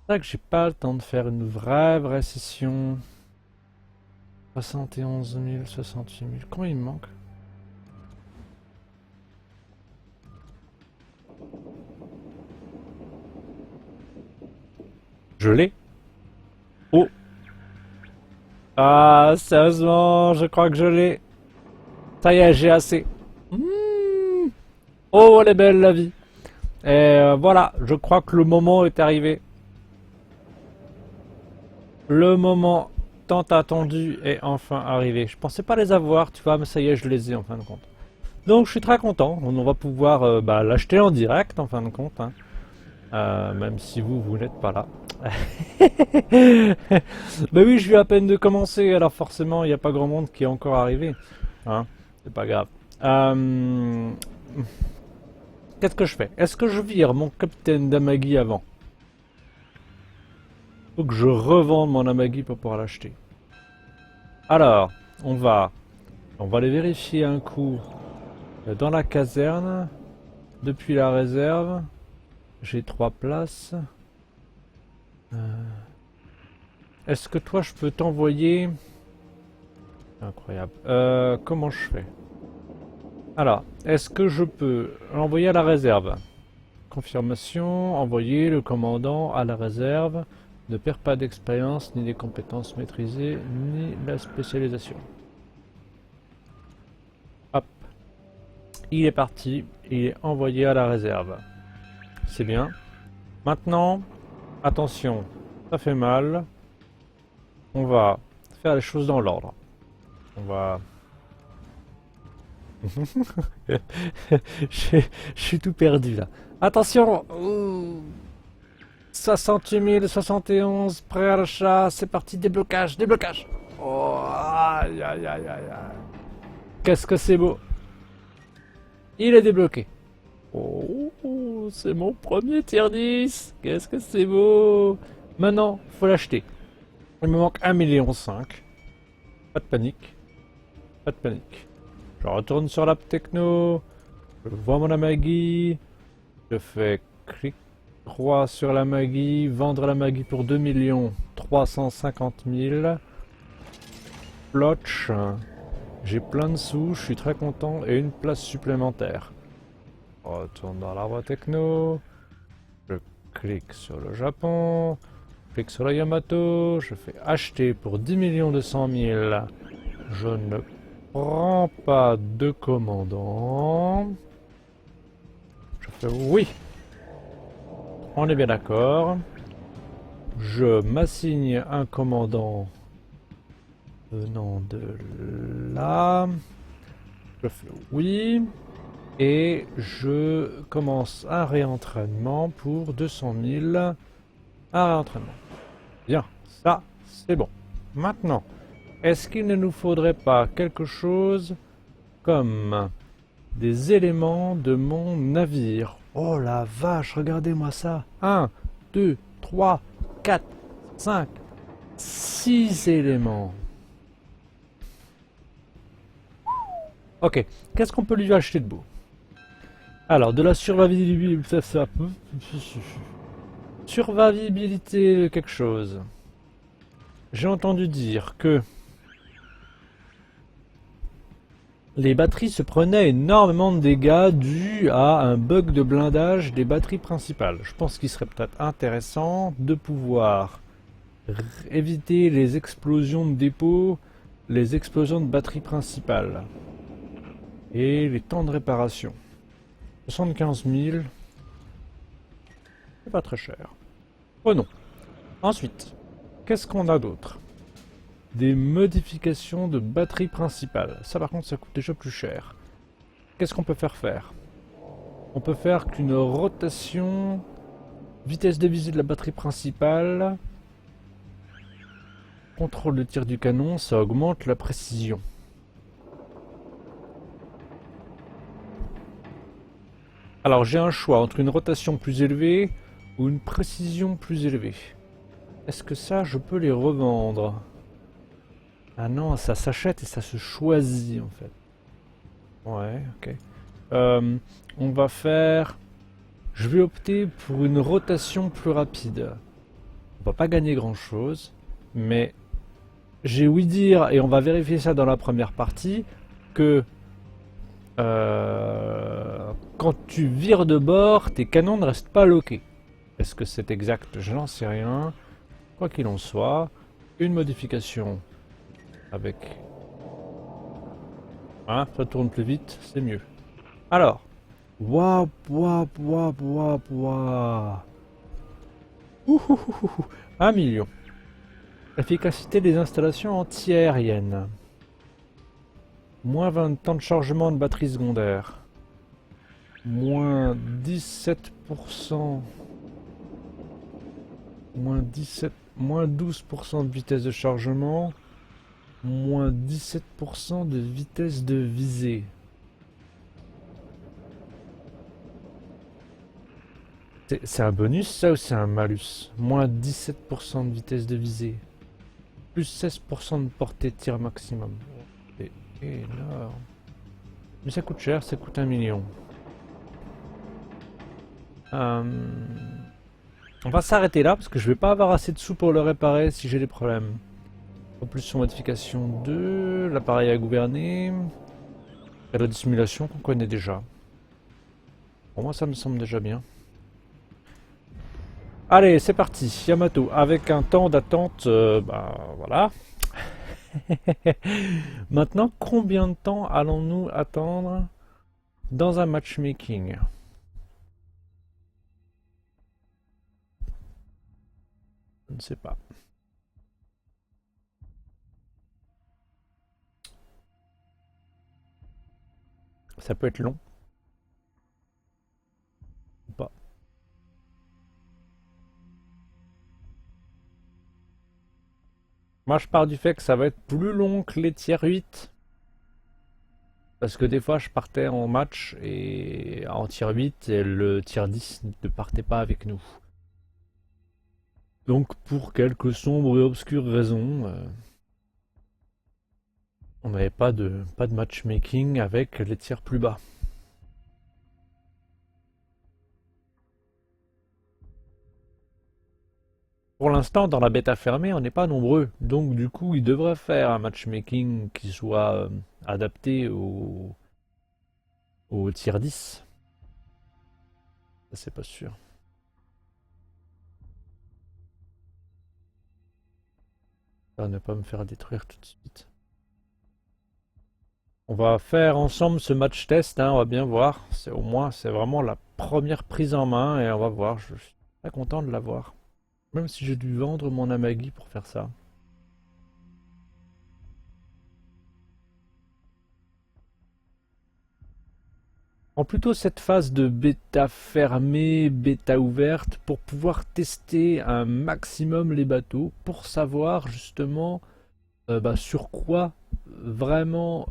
C'est vrai que j'ai pas le temps de faire une vraie session. 71 000, 68 000. Combien il me manque? Je l'ai. Oh. Ah, sérieusement, je crois que je l'ai. Ça y est, j'ai assez. Mmh. Oh, elle est belle la vie. Et voilà, je crois que le moment est arrivé. Le moment tant attendu est enfin arrivé. Je pensais pas les avoir, tu vois, mais ça y est, je les ai en fin de compte. Donc je suis très content. On va pouvoir l'acheter en direct en fin de compte, hein. Même si vous n'êtes pas là. Bah oui, je viens à peine de commencer, alors forcément, il n'y a pas grand monde qui est encore arrivé. Hein, c'est pas grave. Euh, Qu'est-ce que je fais? Est-ce que je vire mon capitaine d'Amagi avant? Faut que je revende mon Amagi pour pouvoir l'acheter. Alors, on va aller vérifier un coup dans la caserne. Depuis la réserve, j'ai 3 places. Est-ce que toi, je peux t'envoyer... Incroyable. Comment je fais? Alors, est-ce que je peux l'envoyer à la réserve? Confirmation, envoyer le commandant à la réserve. Ne perd pas d'expérience, ni des compétences maîtrisées, ni la spécialisation. Hop. Il est parti, il est envoyé à la réserve. C'est bien. Maintenant, attention, ça fait mal. On va faire les choses dans l'ordre. On va... je suis tout perdu là. Attention! Ouh. 68 071, prêt à l'achat, c'est parti, déblocage, déblocage! Oh, aïe aïe aïe aïe aïe. Qu'est-ce que c'est beau! Il est débloqué. Oh, c'est mon premier tier 10! Qu'est-ce que c'est beau! Maintenant, faut l'acheter. Il me manque 1,5 million. Pas de panique. Pas de panique. Je retourne sur l'app techno. Je vois mon Amagi. Je fais clic droit sur la Maggie, vendre la Maggie pour 2 350 000. Plotch, j'ai plein de sous, je suis très content et une place supplémentaire. On retourne dans l'arbre techno. Je clique sur le Japon. Je clique sur le Yamato. Je fais acheter pour 10 200 000. Je ne prends pas de commandant. Je fais oui. On est bien d'accord. Je m'assigne un commandant venant de là. Je fais oui. Et je commence un réentraînement pour 200 000. Un réentraînement. Bien, ça c'est bon. Maintenant, est-ce qu'il ne nous faudrait pas quelque chose comme des éléments de mon navire? Oh la vache, regardez-moi ça. 1, 2, 3, 4, 5, 6 éléments. Ok, qu'est-ce qu'on peut lui acheter de beau? Alors, de la survivabilité, ça peut... Survivabilité quelque chose. J'ai entendu dire que les batteries se prenaient énormément de dégâts dus à un bug de blindage des batteries principales. Je pense qu'il serait peut-être intéressant de pouvoir éviter les explosions de dépôt, les explosions de batteries principales. Et les temps de réparation. 75 000. C'est pas très cher. Oh non. Ensuite, qu'est-ce qu'on a d'autre? Des modifications de batterie principale. Ça par contre ça coûte déjà plus cher. Qu'est-ce qu'on peut faire? On peut faire qu'une rotation, vitesse de visée de la batterie principale, contrôle de tir du canon, ça augmente la précision. Alors j'ai un choix entre une rotation plus élevée ou une précision plus élevée. Est-ce que ça je peux les revendre? Ah non, ça s'achète et ça se choisit en fait. Ouais, ok. On va faire... Je vais opter pour une rotation plus rapide. va pas gagner grand chose, mais j'ai ouï dire, et on va vérifier ça dans la première partie, que quand tu vires de bord, tes canons ne restent pas loqués. Est-ce que c'est exact? Je n'en sais rien. Quoi qu'il en soit, une modification avec... Hein, ça tourne plus vite, c'est mieux. Alors, wap wap wap wap wap. 1 million. Efficacité des installations anti-aériennes. Moins 20 temps de chargement de batterie secondaire. Moins 17%. Moins 12% de vitesse de chargement. Moins 17% de vitesse de visée. C'est un bonus ça ou c'est un malus? Moins 17% de vitesse de visée. Plus 16% de portée de tir maximum. C'est énorme. Mais ça coûte cher, ça coûte 1 million. On va s'arrêter là parce que je vais pas avoir assez de sous pour le réparer si j'ai des problèmes. Propulsion modification 2, l'appareil à gouverner. Et la dissimulation qu'on connaît déjà. Pour moi ça me semble déjà bien. Allez, c'est parti, Yamato, avec un temps d'attente, voilà. Maintenant, combien de temps allons-nous attendre dans un matchmaking? Je ne sais pas. Ça peut être long. Ou pas. Moi, je pars du fait que ça va être plus long que les tiers 8. Parce que des fois, je partais en match et en tier 8 et le tier 10 ne partait pas avec nous. Donc, pour quelques sombres et obscures raisons, on n'avait pas de matchmaking avec les tiers plus bas. Pour l'instant, dans la bêta fermée, on n'est pas nombreux. Donc, du coup, il devrait faire un matchmaking qui soit adapté au tier 10. Ça, c'est pas sûr. Ça va ne pas me faire détruire tout de suite. On va faire ensemble ce match test, hein, on va bien voir. Au moins, c'est vraiment la première prise en main et on va voir. Je suis très content de l'avoir. Même si j'ai dû vendre mon Amagi pour faire ça. En plutôt cette phase de bêta fermée, bêta ouverte, pour pouvoir tester un maximum les bateaux, pour savoir justement sur quoi vraiment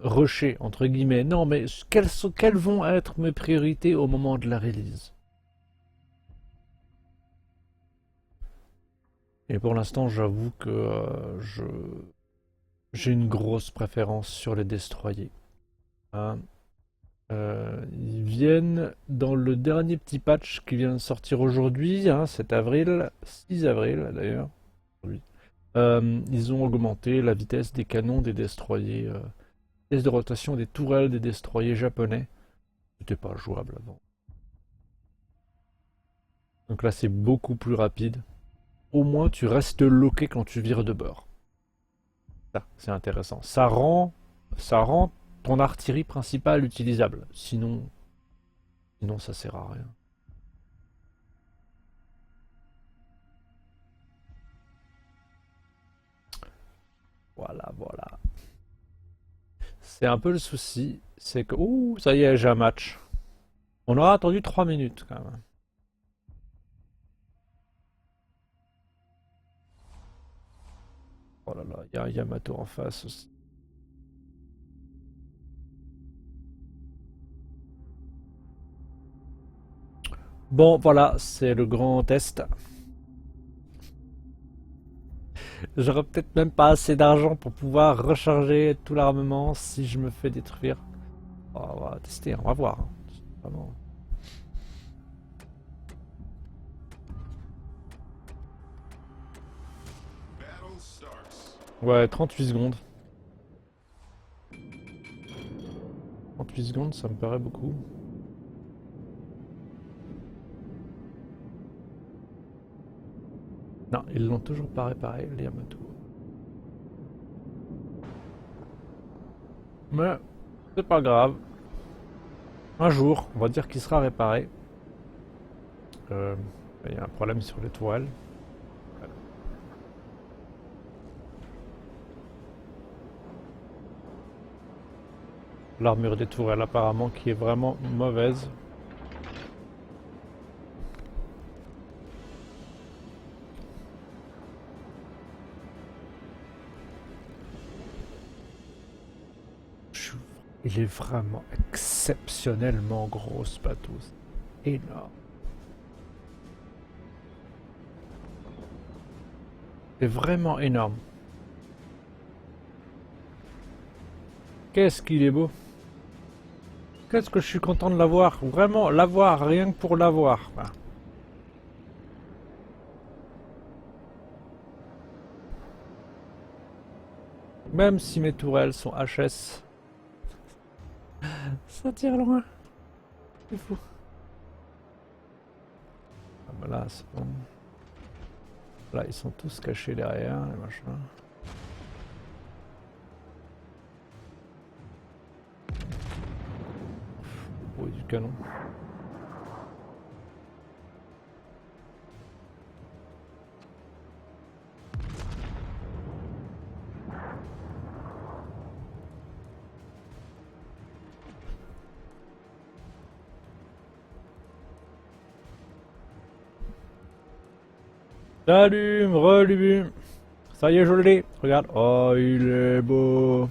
rusher, entre guillemets. Non, mais quelles vont être mes priorités au moment de la release? Et pour l'instant, j'avoue que j'ai une grosse préférence sur les destroyers. Hein. Ils viennent dans le dernier petit patch qui vient de sortir aujourd'hui, hein, 7 avril, 6 avril d'ailleurs. Ils ont augmenté la vitesse des canons des destroyers, vitesse de rotation des tourelles des destroyers japonais. C'était pas jouable avant. Donc là, c'est beaucoup plus rapide. Au moins, tu restes loqué quand tu vires de bord. Ça, c'est intéressant. Ça rend ton artillerie principale utilisable. Sinon ça sert à rien. Voilà, voilà. C'est un peu le souci, c'est que... Ouh, ça y est, j'ai un match. On aura attendu 3 minutes quand même. Oh là là, il y a un Yamato en face aussi. Bon, voilà, c'est le grand test. J'aurais peut-être même pas assez d'argent pour pouvoir recharger tout l'armement si je me fais détruire. Oh, on va tester, on va voir. Hein. Vraiment. Ouais, 38 secondes. 38 secondes, ça me paraît beaucoup. Non, ils l'ont toujours pas réparé, les Yamato. Mais c'est pas grave. Un jour, on va dire qu'il sera réparé. Il y a un problème sur les toiles. L'armure des tourelles apparemment qui est vraiment mauvaise. Il est vraiment exceptionnellement gros ce bateau. C'est énorme. C'est vraiment énorme. Qu'est-ce qu'il est beau. Qu'est-ce que je suis content de l'avoir. Vraiment, l'avoir, rien que pour l'avoir. Voilà. Même si mes tourelles sont HS. Ça tire loin. C'est fou. Ah bah là, c'est bon. Là, ils sont tous cachés derrière, les machins. Le bruit du canon. J'allume, relume. Ça y est, je l'ai. Regarde. Oh, il est beau.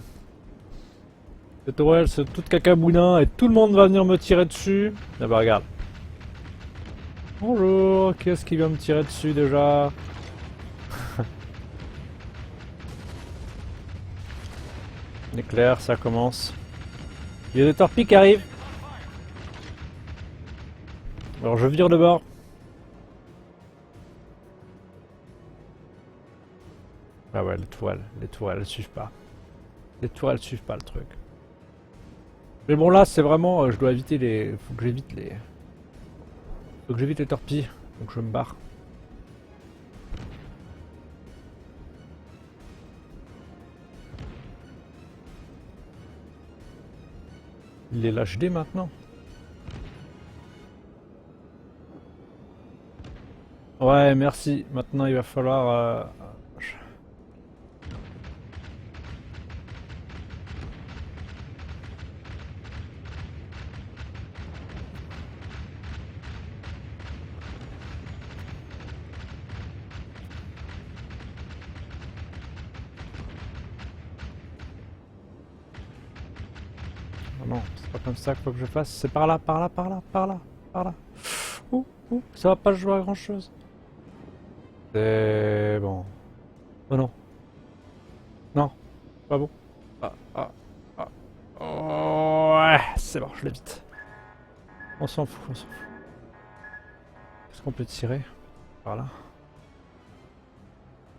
Cette tourelle, c'est toute cacaboudin et tout le monde va venir me tirer dessus. Ah bah regarde. Bonjour, qui est-ce qui vient me tirer dessus déjà? L'éclair, ça commence. Il y a des torpilles qui arrivent. Alors je vire de bord. Ah ouais, les tourelles, elles suivent pas. Les tourelles suivent pas le truc. Mais bon là, c'est vraiment, je dois éviter les... Faut que j'évite les... Faut que j'évite les torpilles. Donc je me barre. Il est l'HD maintenant. Ouais, merci. Maintenant, il va falloir... Oh non, c'est pas comme ça qu'il faut que je fasse. C'est par là, par là, par là, par là, par là. Ouh, ouh, ça va pas jouer à grand chose. C'est bon. Oh non. Non, pas bon. Ah, ah, ah. Oh, ouais, c'est bon, je l'évite. On s'en fout, on s'en fout. Est-ce qu'on peut tirer par là?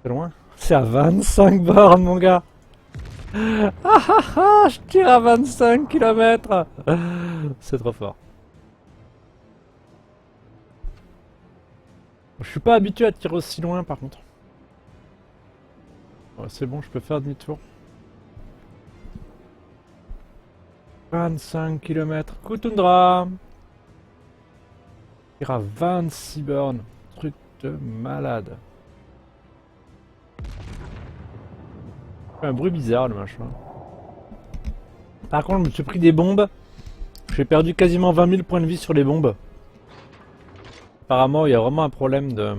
C'est loin? C'est à 25 bornes, mon gars! Ah ah ah! Je tire à 25 km! C'est trop fort. Je suis pas habitué à tirer aussi loin, par contre. Ouais, c'est bon, je peux faire demi-tour. 25 km. Kutundra! Tire à 26 bornes. Truc de malade. Un bruit bizarre, le machin. Par contre, je me suis pris des bombes. J'ai perdu quasiment 20 000 points de vie sur les bombes. Apparemment, il y a vraiment un problème de...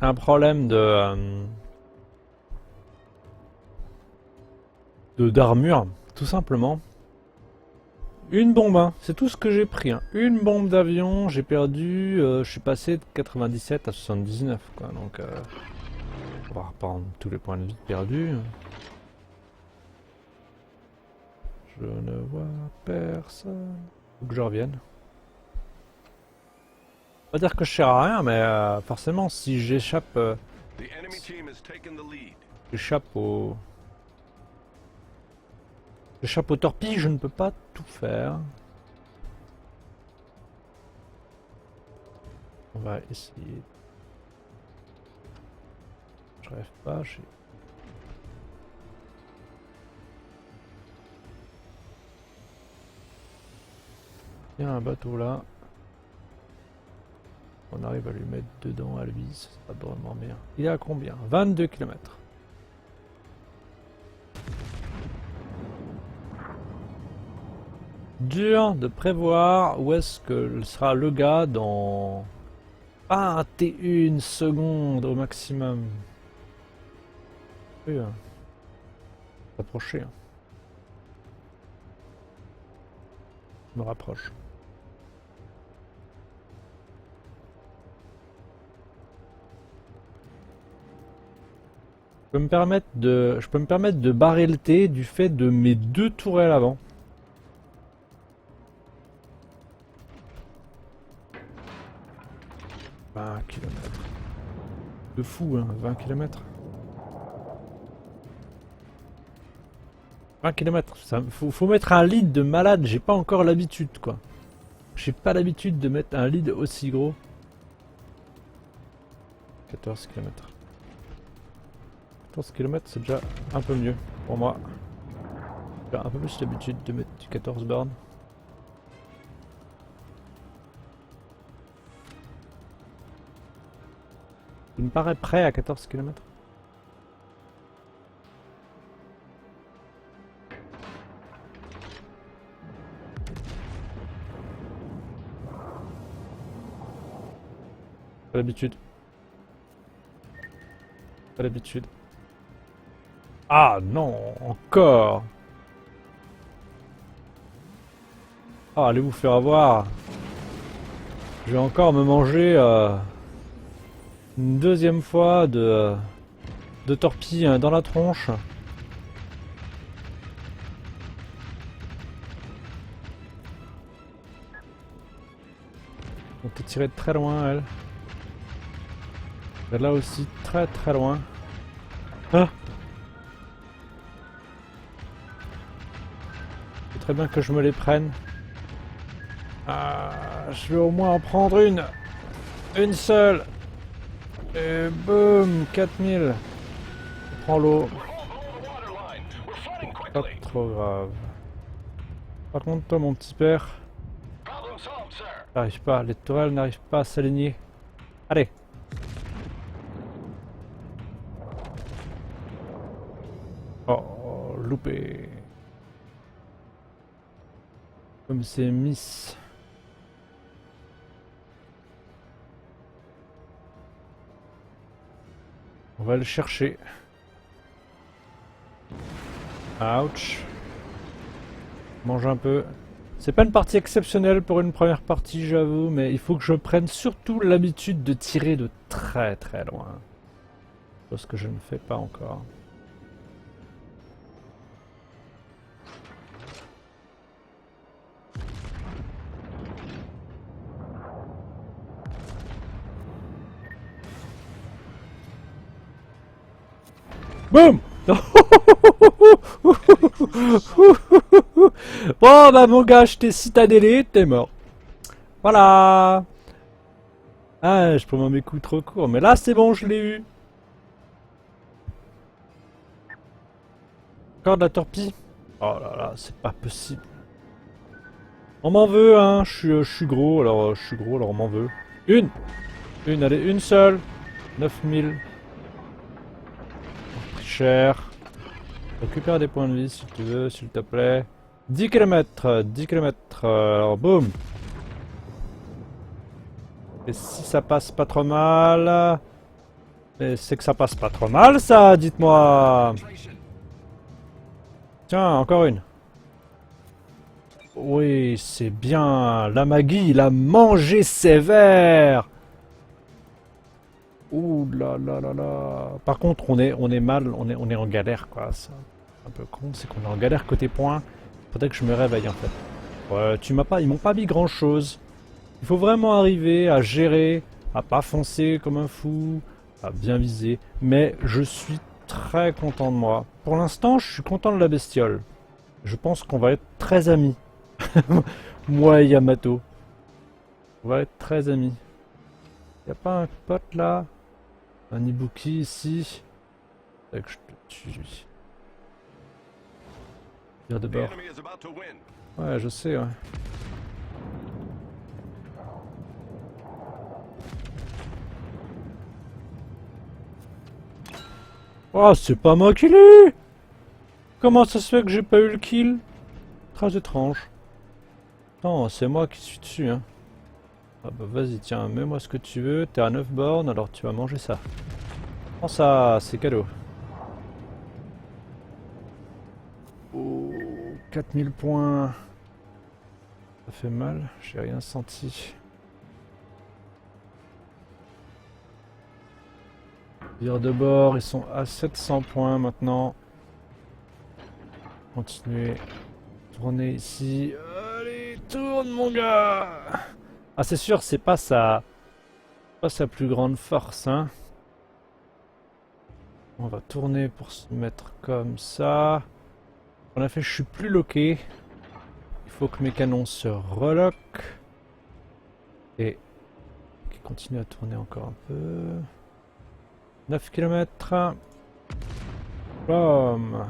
Un problème d'armure, tout simplement. Une bombe, hein. C'est tout ce que j'ai pris. Hein. Une bombe d'avion, j'ai perdu... je suis passé de 97 à 79, quoi. Donc, on va reprendre tous les points de vie perdus. Je ne vois personne. Faut que je revienne. Pas dire que je sers à rien, mais forcément, si j'échappe au... J'échappe aux torpilles, je ne peux pas tout faire. On va essayer. Je rêve pas, j'ai... Il y a un bateau là. On arrive à lui mettre dedans à lui, ce sera vraiment bien. Il est à combien? 22 km. Dur de prévoir où est-ce que sera le gars dans 21 secondes au maximum. Oui, s'approcher. Je me rapproche. Je peux me permettre de barrer le thé du fait de mes 2 tourelles avant. km. De fou, hein, 20 km. 20 km, faut mettre un lead de malade, j'ai pas encore l'habitude quoi. J'ai pas l'habitude de mettre un lead aussi gros. 14 km. 14 km c'est déjà un peu mieux pour moi. J'ai un peu plus l'habitude de mettre du 14 bornes. Il me paraît prêt à 14 km. Pas l'habitude. Pas l'habitude. Ah non, encore. Ah, allez vous faire avoir. Je vais encore me manger une deuxième fois de torpille dans la tronche. On peut tirer de très loin, elle. Et là aussi, très très loin. Ah! C'est très bien que je me les prenne. Ah, je vais au moins en prendre une. Une seule. Et boum, 4000. Je prends l'eau. Pas trop grave. Par contre, toi, mon petit père, n'arrive pas. Les tourelles n'arrivent pas à s'aligner. Allez. Oh, loupé. Comme c'est Miss. On va le chercher. Ouch. Mange un peu. C'est pas une partie exceptionnelle pour une première partie, j'avoue, mais il faut que je prenne surtout l'habitude de tirer de très très loin. Chose que je ne fais pas encore. Boum. Bon bah mon gars, je t'ai citadellé, t'es mort. Voilà. Ah, je prends mes coups trop courts, mais là c'est bon, je l'ai eu. Encore de la torpille. Oh là là, c'est pas possible. On m'en veut, hein. Je suis gros, alors on m'en veut. Une, allez, une seule. 9000. Cher. Récupère des points de vie si tu veux, s'il te plaît. 10 km, 10 km. Alors boum. Et si ça passe pas trop mal. Mais c'est que ça passe pas trop mal ça, dites-moi. Tiens, encore une. Oui, c'est bien. La Maggie, il a mangé sévère. Ouh là là là là. Par contre, on est mal, on est en galère quoi. C'est un peu con, c'est qu'on est en galère côté points. Faudrait que je me réveille en fait. Ouais, ils m'ont pas mis grand chose. Il faut vraiment arriver à gérer, à pas foncer comme un fou, à bien viser. Mais je suis très content de moi. Pour l'instant, je suis content de la bestiole. Je pense qu'on va être très amis. Moi et Yamato. On va être très amis. Y a pas un pote là? Un Ibuki ici? Faudrait que je te tue. Tire de bord. Ouais, je sais, ouais. Oh, c'est pas moi qui l'ai eu! Comment ça se fait que j'ai pas eu le kill? Très étrange. Non, c'est moi qui suis dessus, hein. Ah bah vas-y, tiens, mets-moi ce que tu veux. T'es à 9 bornes, alors tu vas manger ça. Prends ça, c'est cadeau. Oh, 4000 points. Ça fait mal, j'ai rien senti. Vire de bord, ils sont à 700 points maintenant. Continuez. Tournez ici. Allez, tourne mon gars! Ah c'est sûr, c'est pas sa plus grande force, hein. On va tourner pour se mettre comme ça. En effet, je suis plus loqué. Il faut que mes canons se reloquent. Et qui continue à tourner encore un peu. 9 km. Bam.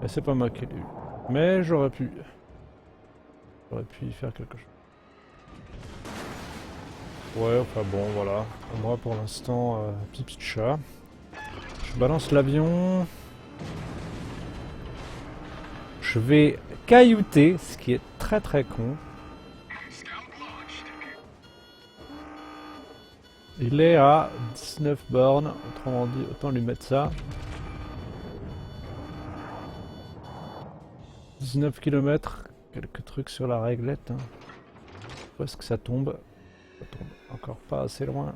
Et c'est pas moi qui l'ai eu. Mais j'aurais pu. J'aurais pu y faire quelque chose. Ouais, enfin bon, voilà. Moi pour l'instant, pipi de chat. Je balance l'avion. Je vais caillouter, ce qui est très très con. Il est à 19 bornes, autrement dit, autant lui mettre ça. 19 km, quelques trucs sur la réglette. Hein. Où est-ce que ça tombe? Ça tombe encore pas assez loin.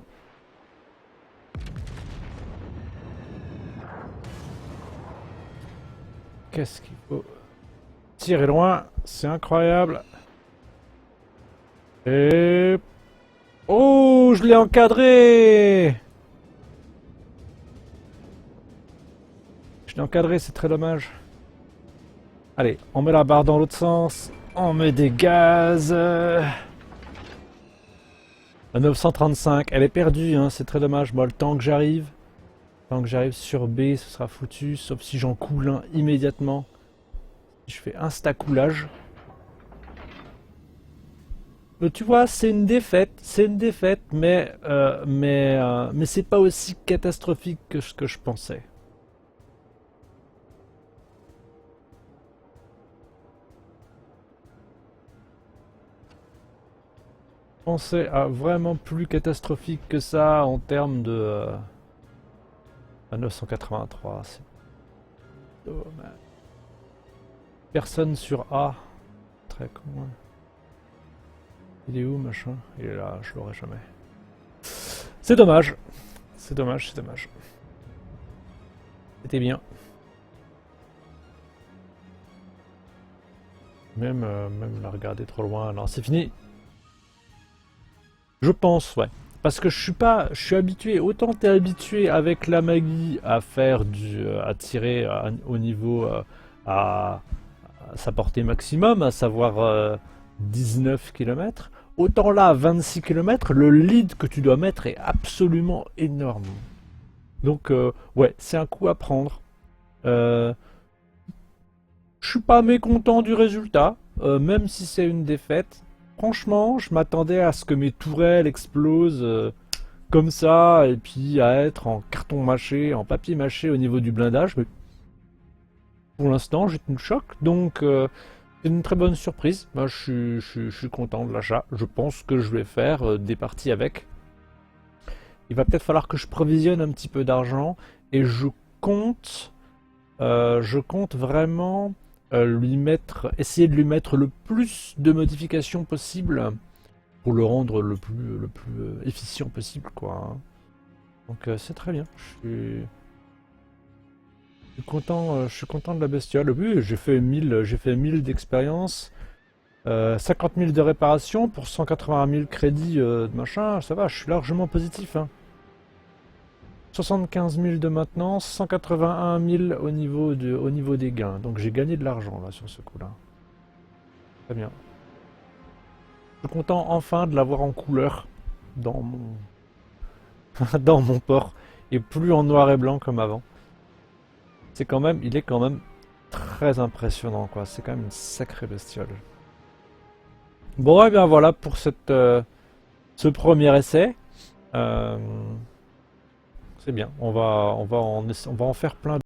Qu'est-ce qu'il faut tirer loin? C'est incroyable. Et... oh, je l'ai encadré! Je l'ai encadré, c'est très dommage. Allez, on met la barre dans l'autre sens. On met des gaz. La 935, elle est perdue, hein, c'est très dommage. Bon, le temps que j'arrive sur B, ce sera foutu. Sauf si j'en coule un immédiatement. Je fais insta-coulage. Tu vois, c'est une défaite, mais c'est pas aussi catastrophique que ce que je pensais. Je pensais à vraiment plus catastrophique que ça en termes de... à 983, c'est dommage. Personne sur A. Très con. Hein. Il est où, machin? Il est là, je l'aurai jamais. C'est dommage. C'est dommage, c'est dommage. C'était bien. Même la regarder trop loin. Non, c'est fini. Je pense, ouais. Parce que je suis habitué, autant t'es habitué avec la magie à faire à tirer au niveau à sa portée maximum, à savoir 19 km, autant là, 26 km, le lead que tu dois mettre est absolument énorme. Donc, ouais, c'est un coup à prendre. Je suis pas mécontent du résultat, même si c'est une défaite. Franchement, je m'attendais à ce que mes tourelles explosent comme ça, et puis à être en carton mâché, en papier mâché au niveau du blindage. Mais pour l'instant, j'ai une choc, donc c'est une très bonne surprise. Moi, je suis content de l'achat. Je pense que je vais faire des parties avec. Il va peut-être falloir que je provisionne un petit peu d'argent, et je compte vraiment essayer de lui mettre le plus de modifications possible pour le rendre le plus efficient possible, quoi. Hein. Donc c'est très bien. Je suis content de la bestiole. Oui, j'ai fait 1000 d'expérience. 50 000 de réparation pour 181 000 crédits de machin, ça va, je suis largement positif. Hein. 75 000 de maintenance, 181 000 au niveau des gains. Donc j'ai gagné de l'argent là sur ce coup-là. Très bien. Je suis content enfin de l'avoir en couleur dans mon dans mon port et plus en noir et blanc comme avant. Il est quand même très impressionnant quoi. C'est quand même une sacrée bestiole. Bon et bien voilà pour ce premier essai. Euh, c'est bien. On va en faire plein.